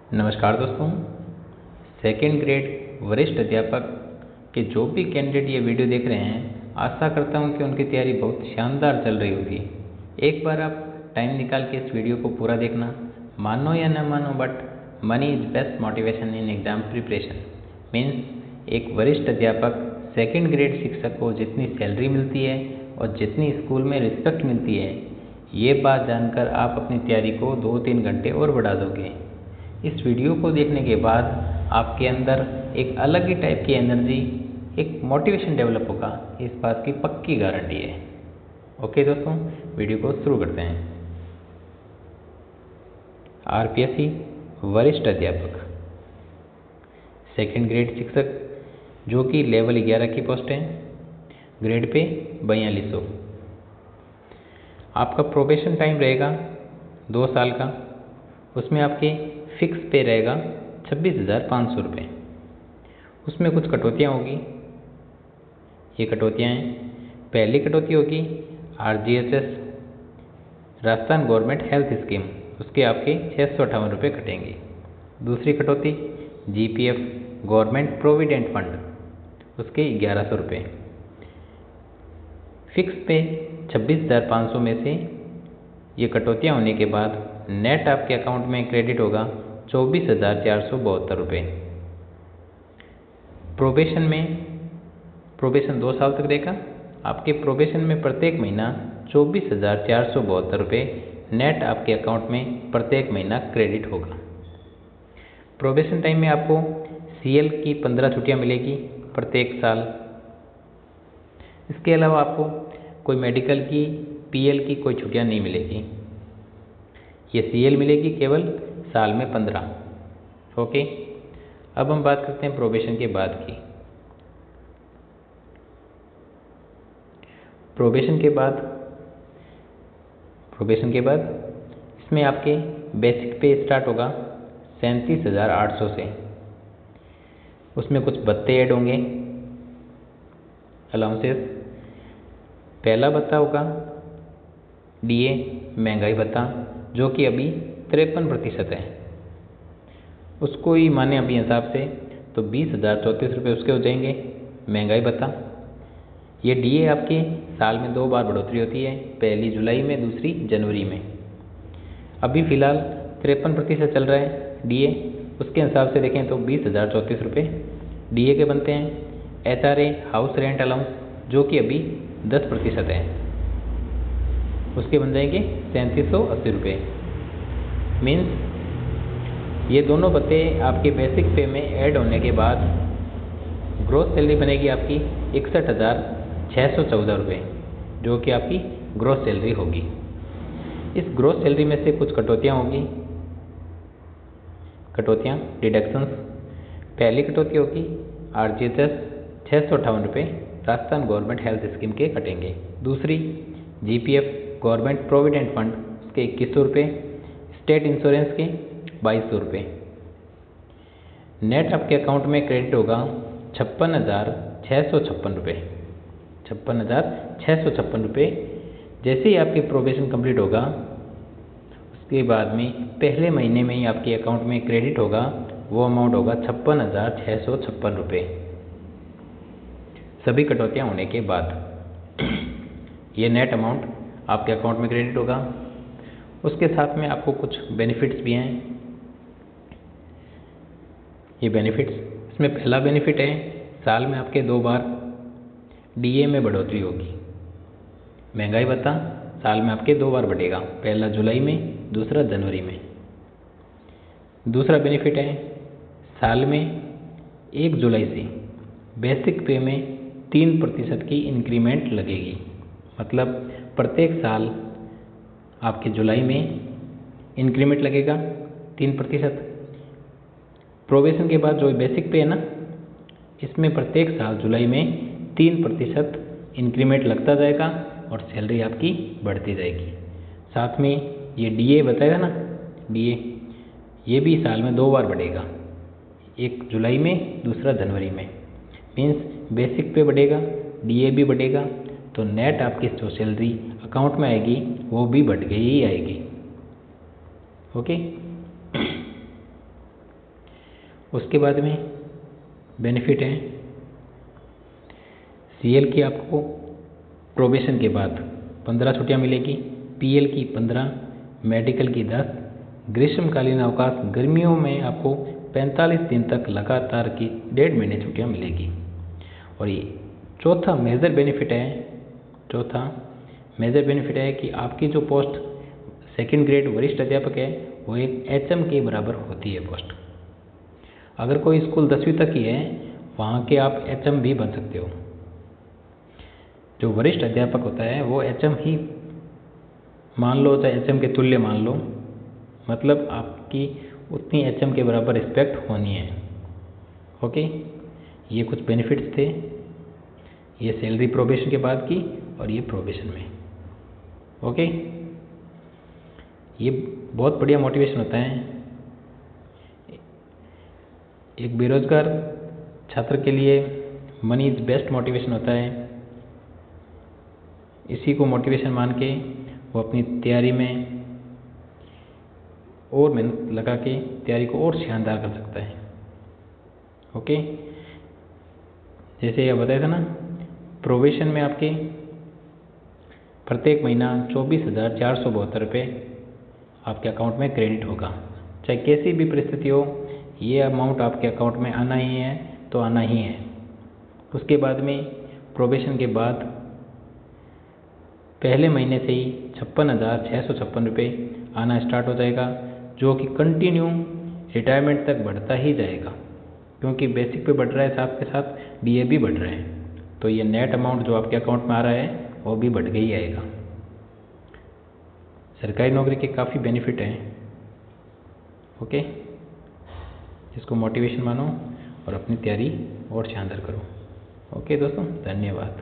नमस्कार दोस्तों। Second grade वरिष्ठ अध्यापक के जो भी कैंडिडेट ये वीडियो देख रहे हैं, आशा करता हूँ कि उनकी तैयारी बहुत शानदार चल रही होगी। एक बार आप टाइम निकाल के इस वीडियो को पूरा देखना। मानो या न मानो, but money is best motivation in exam preparation. Means एक वरिष्ठ अध्यापक सेकेंड ग्रेड शिक्षक को जितनी सैलरी मिलती है और जितनी स्कूल में रिस्पेक्ट मिलती है, ये बात जानकर आप अपनी तैयारी को 2-3 घंटे और बढ़ा दोगे। इस वीडियो को देखने के बाद आपके अंदर एक अलग ही टाइप की एनर्जी, एक मोटिवेशन डेवलप होगा, इस बात की पक्की गारंटी है। ओके दोस्तों, वीडियो को शुरू करते हैं। आरपीएससी वरिष्ठ अध्यापक सेकेंड ग्रेड शिक्षक, जो कि लेवल 11 की पोस्ट है, ग्रेड पे 4200। आपका प्रोबेशन टाइम रहेगा 2 साल का। उसमें आपके फिक्स पे रहेगा 26,500 रुपये। उसमें कुछ कटौतियाँ होगी। ये कटौतियाँ हैं, पहली कटौती होगी RGHS Rajasthan government health scheme, उसके आपके 658 रुपये कटेंगे। दूसरी कटौती GPF गवर्नमेंट प्रोविडेंट फंड, उसके 1100 रुपये। फिक्स पे 26,500 में से ये कटौतियाँ होने के बाद नेट आपके अकाउंट में क्रेडिट होगा 24,472 रुपये। प्रोबेशन में, प्रोबेशन 2 साल तक रहेगा। आपके प्रोबेशन में प्रत्येक महीना 24,472 रुपये नेट आपके अकाउंट में प्रत्येक महीना क्रेडिट होगा। प्रोबेशन टाइम में आपको CL की 15 छुट्टियाँ मिलेगी प्रत्येक साल। इसके अलावा आपको कोई मेडिकल की, PL की कोई छुट्टियाँ नहीं मिलेगी। ये CL मिलेगी केवल साल में 15। ओके, अब हम बात करते हैं प्रोबेशन के बाद की। प्रोबेशन के बाद इसमें आपके बेसिक पे स्टार्ट होगा 37,800 से। उसमें कुछ भत्ते ऐड होंगे, अलाउंसेस। पहला भत्ता होगा DA महंगाई भत्ता, जो कि अभी 53% है। उसको ही माने अभी हिसाब से तो 20,034 रुपये उसके हो जाएंगे महंगाई भत्ता। ये DA आपके साल में 2 बार बढ़ोतरी होती है, पहली जुलाई में, दूसरी जनवरी में। अभी फ़िलहाल 53% चल रहा है DA, उसके हिसाब से देखें तो 20,034 रुपये DA के बनते हैं। HRA हाउस रेंट अलाउंस, जो कि अभी 10% है, उसके बन जाएंगे 3780 रुपये। मीन्स ये दोनों भत्ते आपके बेसिक पे में ऐड होने के बाद ग्रोस सैलरी बनेगी आपकी 61,614 रुपये, जो कि आपकी ग्रोस सैलरी होगी। इस ग्रोस सैलरी में से कुछ कटौतियाँ होंगी। कटौतियाँ, डिडक्शंस। पहली कटौती होगी RGHS 658 रुपये राजस्थान गवर्नमेंट हेल्थ स्कीम के कटेंगे। दूसरी GPF गवर्नमेंट प्रोविडेंट फंड, उसके 2100 रुपये। स्टेट इंश्योरेंस के 2200 रुपये। नेट आपके अकाउंट में क्रेडिट होगा 56,656 रुपये। 56,656 रुपये। जैसे ही आपके प्रोबेशन कंप्लीट होगा, उसके बाद में पहले महीने में ही आपके अकाउंट में क्रेडिट होगा, वो अमाउंट होगा 56,656 रुपये, सभी कटौतियाँ होने के बाद। ये नेट अमाउंट आपके अकाउंट में क्रेडिट होगा। उसके साथ में आपको कुछ बेनिफिट्स भी हैं। ये बेनिफिट्स, इसमें पहला बेनिफिट है, साल में आपके 2 बार DA में बढ़ोतरी होगी। महंगाई भत्ता साल में आपके 2 बार बढ़ेगा, पहला जुलाई में, दूसरा जनवरी में। दूसरा बेनिफिट है, साल में 1 जुलाई से बेसिक पे में 3% की इंक्रीमेंट लगेगी। मतलब प्रत्येक साल आपके जुलाई में इंक्रीमेंट लगेगा 3%। प्रोबेशन के बाद जो बेसिक पे है ना, इसमें प्रत्येक साल जुलाई में 3% इंक्रीमेंट लगता जाएगा और सैलरी आपकी बढ़ती जाएगी। साथ में ये DA बताया ना, DA ये भी साल में 2 बार बढ़ेगा, एक जुलाई में, दूसरा जनवरी में। मीन्स बेसिक पे बढ़ेगा, DA भी बढ़ेगा, तो नेट आपकी जो सैलरी अकाउंट में आएगी वो भी बढ़ के ही आएगी। ओके, उसके बाद में बेनिफिट है CL की आपको प्रोबेशन के बाद 15 छुट्टियाँ मिलेगी, PL की 15, मेडिकल की 10, ग्रीष्मकालीन अवकाश गर्मियों में आपको 45 दिन तक लगातार की 1.5 महीने छुट्टियाँ मिलेगी। और ये चौथा मेजर बेनिफिट है कि आपकी जो पोस्ट सेकंड ग्रेड वरिष्ठ अध्यापक है वो एक HM के बराबर होती है पोस्ट। अगर कोई स्कूल 10वीं तक ही है वहाँ के आप HM भी बन सकते हो। जो वरिष्ठ अध्यापक होता है वो HM ही मान लो, चाहे HM के तुल्य मान लो, मतलब आपकी उतनी HM के बराबर रिस्पेक्ट होनी है। ओके, ये कुछ बेनिफिट्स थे, ये सैलरी प्रोबेशन के बाद की और ये प्रोबेशन में। ओके, ये बहुत बढ़िया मोटिवेशन होता है। एक बेरोजगार छात्र के लिए मनी इज बेस्ट मोटिवेशन होता है। इसी को मोटिवेशन मान के वो अपनी तैयारी में और मेहनत लगा के तैयारी को और शानदार कर सकता है। ओके, जैसे यह बताया था ना, प्रोबेशन में आपके प्रत्येक महीना 24,472 रुपये आपके अकाउंट में क्रेडिट होगा। चाहे कैसी भी परिस्थिति हो, ये अमाउंट आपके अकाउंट में आना ही है तो आना ही है। उसके बाद में प्रोबेशन के बाद पहले महीने से ही 56,656 रुपये आना स्टार्ट हो जाएगा, जो कि कंटिन्यू रिटायरमेंट तक बढ़ता ही जाएगा, क्योंकि बेसिक पे बढ़ रहा है, साथ के साथ DA भी बढ़ रहे हैं। तो ये नेट अमाउंट जो आपके अकाउंट में आ रहा है वो भी बढ़ के ही आएगा। सरकारी नौकरी के काफ़ी बेनिफिट हैं। ओके, इसको मोटिवेशन मानो और अपनी तैयारी और शानदार करो। ओके दोस्तों, धन्यवाद।